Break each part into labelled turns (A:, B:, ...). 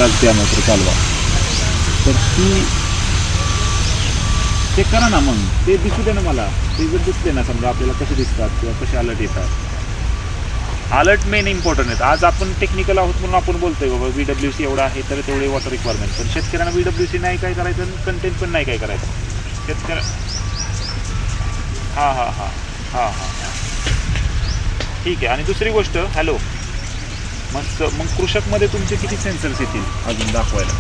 A: तास द्या मात्र चालवा. तर ती ते करा ना, मग ते दिसू दे ना मला. ते जर दिसले ना समजा आपल्याला कसे दिसतात किंवा कसे अलर्ट येतात. अलर्ट मेन इम्पॉर्टंट आहेत. आज आपण टेक्निकल आहोत म्हणून आपण बोलतोय बाबा VWC एवढा आहे तर तेवढे वॉटर रिक्वायरमेंट, पण शेतकऱ्यांना VWC नाही काय करायचं आणि कंटेंट पण नाही काय करायचं शेतकऱ्या. हां हां हां हां हां हां ठीक आहे. आणि दुसरी गोष्ट, हॅलो, मग कृषकमध्ये तुमचे किती सेन्सर्स येतील अजून दाखवायला?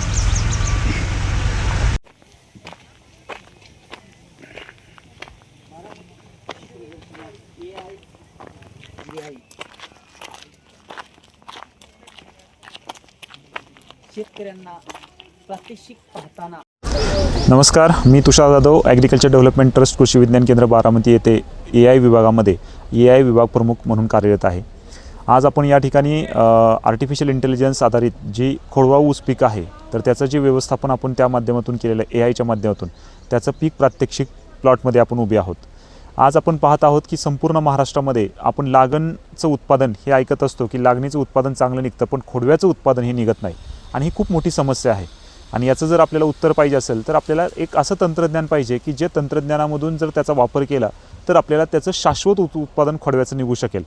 B: शेतकऱ्यांना प्रात्यक्षिक पाहताना.
C: नमस्कार, मी तुषार जाधव, ॲग्रिकल्चर डेव्हलपमेंट ट्रस्ट कृषी विज्ञान केंद्र बारामती येथे AI विभागामध्ये AI विभाग प्रमुख म्हणून कार्यरत आहे. आज आपण या ठिकाणी आर्टिफिशियल इंटेलिजन्स आधारित जी खोडवा ऊस पीक आहे तर त्याचं जे व्यवस्थापन आपण त्या माध्यमातून केलेलं आहे, AIच्या माध्यमातून त्याचं पीक प्रात्यक्षिक प्लॉटमध्ये आपण उभे आहोत. आज आपण पाहत आहोत की संपूर्ण महाराष्ट्रामध्ये आपण लागणचं उत्पादन हे ऐकत असतो की लागणीचं उत्पादन चांगलं निघतं, पण खोडव्याचं उत्पादन हे निघत नाही आणि ही खूप मोठी समस्या आहे. आणि याचं जर आपल्याला उत्तर पाहिजे असेल तर आपल्याला एक असं तंत्रज्ञान पाहिजे की जे तंत्रज्ञानामधून जर त्याचा वापर केला तर आपल्याला त्याचं शाश्वत उत्पादन खोडव्याचं निघू शकेल.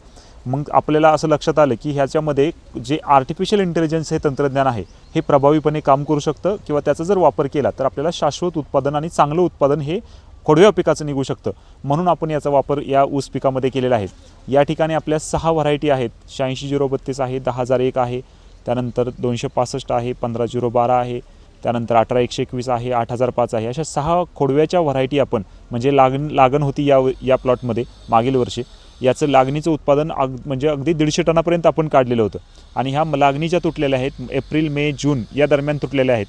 C: मग आपल्याला असं लक्षात आलं की ह्याच्यामध्ये जे आर्टिफिशियल इंटेलिजन्स हे तंत्रज्ञान आहे हे प्रभावीपणे काम करू शकतं किंवा त्याचा जर वापर केला तर आपल्याला शाश्वत उत्पादन आणि चांगलं उत्पादन हे खोडव्या पिकाचं निघू शकतं. म्हणून आपण याचा वापर या ऊस पिकामध्ये केलेला आहे. या ठिकाणी आपल्या 6 व्हरायटी आहेत. 86-032 आहे, 10,001 आहे, त्यानंतर 265 आहे, 15-012 आहे, त्यानंतर 18-121 आहे, 8,005 आहे. अशा 6 खोडव्याच्या व्हरायटी आपण म्हणजे लागण होती या प्लॉटमध्ये मागील वर्षी. याचं लागणीचं उत्पादन म्हणजे अगदी 150 टनापर्यंत आपण काढलेलं होतं. आणि ह्या लागणीच्या तुटलेल्या आहेत, एप्रिल, मे, जून या दरम्यान तुटलेल्या आहेत.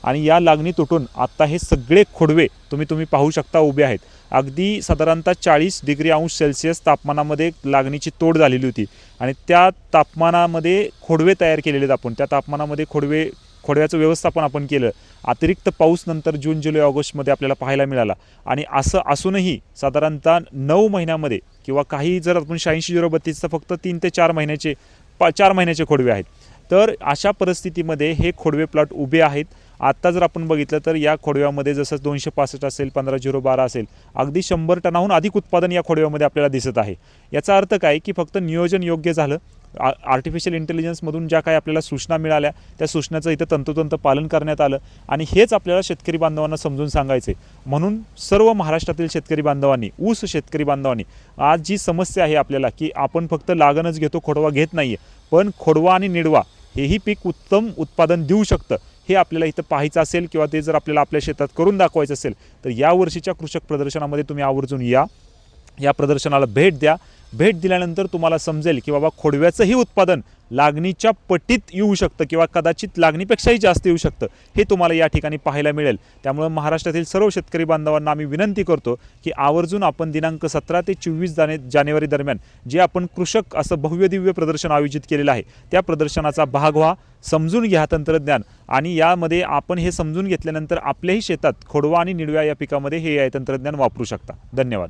C: आणि या लागणी तुटून आत्ता हे सगळे खोडवे तुम्ही पाहू शकता उभे आहेत. अगदी साधारणतः 40°C तापमानामध्ये लागणीची तोड झालेली होती आणि त्या तापमानामध्ये खोडवे तयार केलेले आहेत आपण. त्या तापमानामध्ये खोडव्याचं व्यवस्थापन आपण केलं. अतिरिक्त पाऊस नंतर जून, जुलै, ऑगस्टमध्ये आपल्याला पाहायला मिळाला. आणि असं असूनही साधारणतः 9 महिन्यामध्ये किंवा काही जर आपण 86-032चं फक्त 3 ते 4 महिन्याचे खोडवे आहेत. तर अशा परिस्थितीमध्ये हे खोडवे प्लॉट उभे आहेत. आत्ता जर आपण बघितलं तर या खोडव्यामध्ये जसं 265 असेल, 15-012 असेल, अगदी 100 टनाहून अधिक उत्पादन या खोडव्यामध्ये आपल्याला दिसत आहे. याचा अर्थ काय की फक्त नियोजन योग्य झालं, आर्टिफिशियल इंटेलिजन्समधून ज्या काही आपल्याला सूचना मिळाल्या त्या सूचनाचं इथं तंतोतंत पालन करण्यात आलं आणि हेच आपल्याला शेतकरी बांधवांना समजून सांगायचे. म्हणून सर्व महाराष्ट्रातील शेतकरी बांधवांनी, ऊस शेतकरी बांधवांनी, आज जी समस्या आहे आपल्याला की आपण फक्त लागणच घेतो, खोडवा घेत नाही आहे, पण खोडवा आणि निडवा हेही पीक उत्तम उत्पादन देऊ शकतं हे आपल्याला इथं पाहायचं असेल किंवा ते जर आपल्याला आपल्या शेतात करून दाखवायचं असेल तर या वर्षीच्या कृषक प्रदर्शनामध्ये तुम्ही आवर्जून या प्रदर्शनाला भेट द्या. भेट दिल्यानंतर तुम्हाला समजेल की बाबा खोडव्याचंही उत्पादन लागणीच्या पटीत येऊ शकतं किंवा कदाचित लागणीपेक्षाही जास्त येऊ शकतं हे तुम्हाला या ठिकाणी पाहायला मिळेल. त्यामुळे महाराष्ट्रातील सर्व शेतकरी बांधवांना आम्ही विनंती करतो की आवर्जून आपण दिनांक 17 ते 24 जानेवारी दरम्यान जे आपण कृषक असं भव्य दिव्य प्रदर्शन आयोजित केलेलं आहे त्या प्रदर्शनाचा भाग व्हा, समजून घ्या तंत्रज्ञान. आणि यामध्ये आपण हे समजून घेतल्यानंतर आपल्याही शेतात खोडवा आणि निडव्या या पिकामध्ये हे तंत्रज्ञान वापरू शकता. धन्यवाद.